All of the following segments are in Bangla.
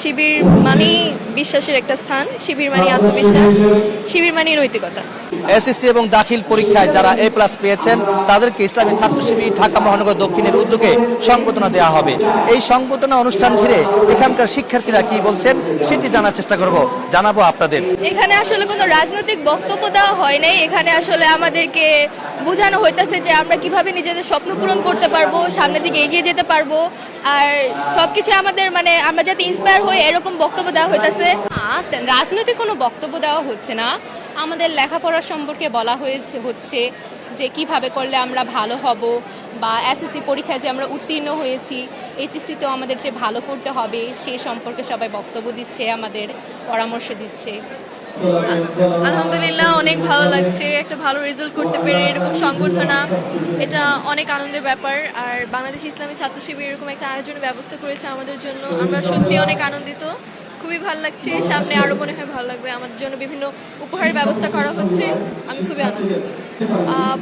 শিবির মানেই বিশ্বাসের একটা স্থান, শিবির মানেই আত্মবিশ্বাস, শিবির মানেই নৈতিকতা। এসএসসি এবং দাখিল পরীক্ষায় যারা এ প্লাস পেয়েছেন তাদেরকে ইসলামী ছাত্র শিবির ঢাকা মহানগর দক্ষিণের উদ্যোগে সংবর্ধনা দেওয়া হবে। এই সংবর্ধনা অনুষ্ঠান ঘিরে এখানকার শিক্ষার্থীরা কি বলছেন সেটি জানার চেষ্টা করব, জানাবো আপনাদের। এখানে আসলে কোনো রাজনৈতিক বক্তব্য দেওয়া হয় নাই, এখানে আসলে আমাদেরকে বোঝানো হইতেছে যে আমরা কিভাবে নিজেদের স্বপ্ন পূরণ করতে পারবো, সামনের দিকে এগিয়ে যেতে পারবো, আর সবকিছু আমাদের মানে আমরা যাতে ইন্সপায়ার হই এরকম বক্তব্য দেওয়া হইতেছে। রাজনৈতিক কোনো বক্তব্য দেওয়া হচ্ছে না, আমাদের লেখাপড়া সম্পর্কে বলা হচ্ছে যে কিভাবে করলে আমরা ভালো হব, বা এসএসসি পরীক্ষায় যে আমরা উত্তীর্ণ হয়েছি, এইচএসসিতেও আমাদের যে ভালো করতে হবে সেই সম্পর্কে সবাই বক্তব্য দিচ্ছে, আমাদের পরামর্শ দিচ্ছে। আলহামদুলিল্লাহ, অনেক ভালো লাগছে, একটা ভালো রেজাল্ট করতে পেরে এরকম সংবর্ধনা, এটা অনেক আনন্দের ব্যাপার। আর বাংলাদেশ ইসলামী ছাত্র শিবির এরকম একটা আয়োজনের ব্যবস্থা করেছে আমাদের জন্য, আমরা সত্যি অনেক আনন্দিত, খুবই ভালো লাগছে। সামনে আরও মনে হয় ভালো লাগবে, আমাদের জন্য বিভিন্ন উপহারের ব্যবস্থা করা হচ্ছে, আমি খুবই আনন্দিত।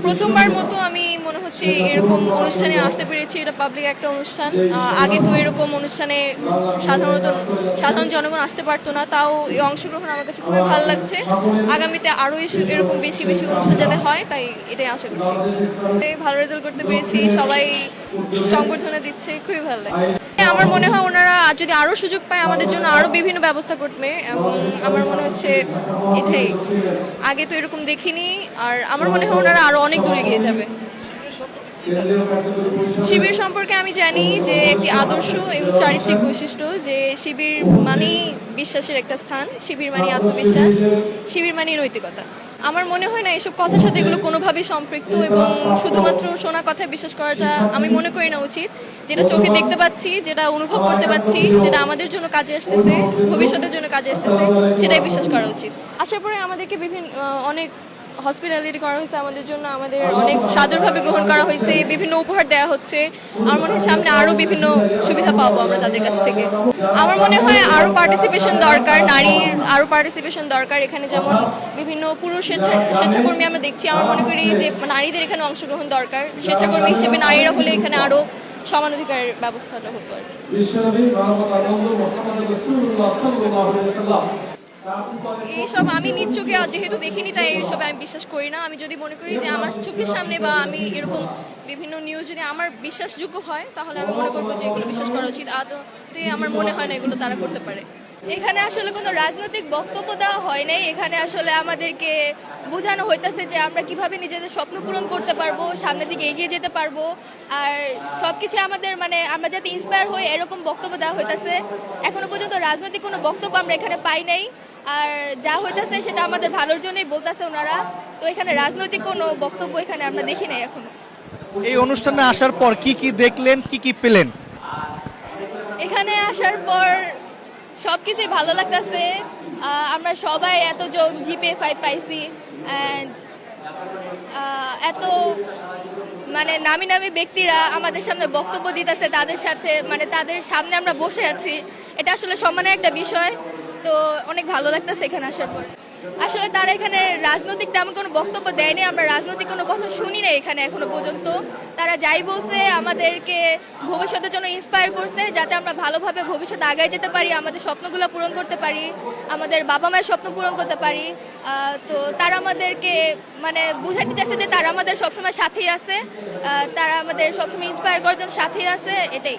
প্রথমবার মতো আমি মনে হচ্ছে এরকম অনুষ্ঠানে আসতে পেরেছি, এটা পাবলিক একটা অনুষ্ঠান। আগে তো এরকম অনুষ্ঠানে সাধারণ জনগণ আসতে পারতো না, তাও এই অংশগ্রহণ আমার কাছে খুবই ভালো লাগছে। আগামীতে আরও এরকম বেশি বেশি অনুষ্ঠান যাতে হয়, তাই এটাই আশা করছি। ভালো রেজাল্ট করতে পেরেছি, সবাই সংবর্ধনা দিচ্ছে, খুবই ভালো লাগছে। আমার মনে হয় ওনারা যদি আরও সুযোগ পায় আমাদের জন্য আরও বিভিন্ন ব্যবস্থা করবে, এবং আমার মনে হচ্ছে এটাই, আগে তো এরকম দেখিনি, আর আমার মনে হয় ওনারা আরও অনেক দূরে এগিয়ে যাবে। শিবির সম্পর্কে আমি জানি যে একটি আদর্শ এবং চারিত্রিক বৈশিষ্ট্য, যে শিবির মানেই বিশ্বাসের একটা স্থান, শিবির মানেই আত্মবিশ্বাস, শিবির মানেই নৈতিকতা। আমার মনে হয় না এসব কথার সাথে এগুলো কোনোভাবেই সম্পৃক্ত, এবং শুধুমাত্র শোনা কথায় বিশ্বাস করাটা আমি মনে করি না উচিত। যেটা চোখে দেখতে পাচ্ছি, যেটা অনুভব করতে পাচ্ছি, যেটা আমাদের জন্য কাজে আসতেছে, ভবিষ্যতের জন্য কাজে আসতেছে, সেটাই বিশ্বাস করা উচিত। আসার পরে আমাদেরকে অনেক হসপিটালিটি করা হয়েছে আমাদের জন্য, আমাদের অনেক সাদরভাবে গ্রহণ করা হয়েছে, বিভিন্ন উপহার দেওয়া হচ্ছে। আমার মনে হয় সামনে আরও বিভিন্ন সুবিধা পাবো আমরা তাদের কাছ থেকে। আমার মনে হয় আরও পার্টিসিপেশন দরকার, নারীর আরও পার্টিসিপেশন দরকার। এখানে যেমন বিভিন্ন পুরুষ স্বেচ্ছাকর্মী আমরা দেখছি, আমার মনে করি যে নারীদের এখানে অংশগ্রহণ দরকার। স্বেচ্ছাকর্মী হিসেবে নারীরা হলে এখানে আরও সমান অধিকারের ব্যবস্থাটা হতো আর এইসব আমি নিজ চোখে যেহেতু দেখিনি, তাই এইসব আমি বিশ্বাস করি না। আমি যদি মনে করি যে আমার চোখের সামনে বা আমি এরকম বিভিন্ন নিউজ যদি আমার বিশ্বাসযোগ্য হয়, তাহলে আমি মনে করবো যে এগুলো বিশ্বাস করা উচিত। আদতে আমার মনে হয় না এগুলো তারা করতে পারে। এখানে আসলে কোনো রাজনৈতিক বক্তব্য দেওয়া হয় নাই, এখানে আসলে আমাদেরকে বোঝানো হইতেছে যে আমরা কিভাবে নিজেদের স্বপ্ন পূরণ করতে পারবো, সামনের দিকে এগিয়ে যেতে পারবো, আর সবকিছু আমাদের মানে আমরা যাতে ইন্সপায়ার হই এরকম বক্তব্য দেওয়া হইতেছে। এখনো পর্যন্ত রাজনৈতিক কোনো বক্তব্য আমরা এখানে পাই নাই, আর যা হইতেছে সেটা আমাদের ভালোর জন্যই বলতেছে ওনারা। তো এখানে রাজনৈতিক কোনো বক্তব্য এখানে আমরা দেখি নাই এখনো। এই অনুষ্ঠানে আসার পর কি কি দেখলেন, কি কি পেলেন? এখানে আসার পর সবকিছুই ভালো লাগতেছে। আমরা সবাই এতজন GPA 5 পাইছি, অ্যান্ড এত মানে নামি নামি ব্যক্তিরা আমাদের সামনে বক্তব্য দিতেছে, তাদের সাথে মানে তাদের সামনে আমরা বসে আছি, এটা আসলে সম্মানের একটা বিষয়। তো অনেক ভালো লাগতেছে এখানে আসার পর। আসলে তারা এখানে রাজনৈতিক তেমন কোনো বক্তব্য দেয়নি, আমরা রাজনৈতিক কোনো কথা শুনি না এখানে এখনো পর্যন্ত। তারা যাই বলছে আমাদেরকে ভবিষ্যতের জন্য ইন্সপায়ার করছে, যাতে আমরা ভালোভাবে ভবিষ্যতে আগায় যেতে পারি, আমাদের স্বপ্নগুলো পূরণ করতে পারি, আমাদের বাবা মায়ের স্বপ্ন পূরণ করতে পারি। তো তারা আমাদেরকে মানে বুঝাতে চাইছে যে তারা আমাদের সবসময় সাথেই আছে, তারা আমাদের সবসময় ইন্সপায়ার করার জন্য সাথেই আছে, এটাই।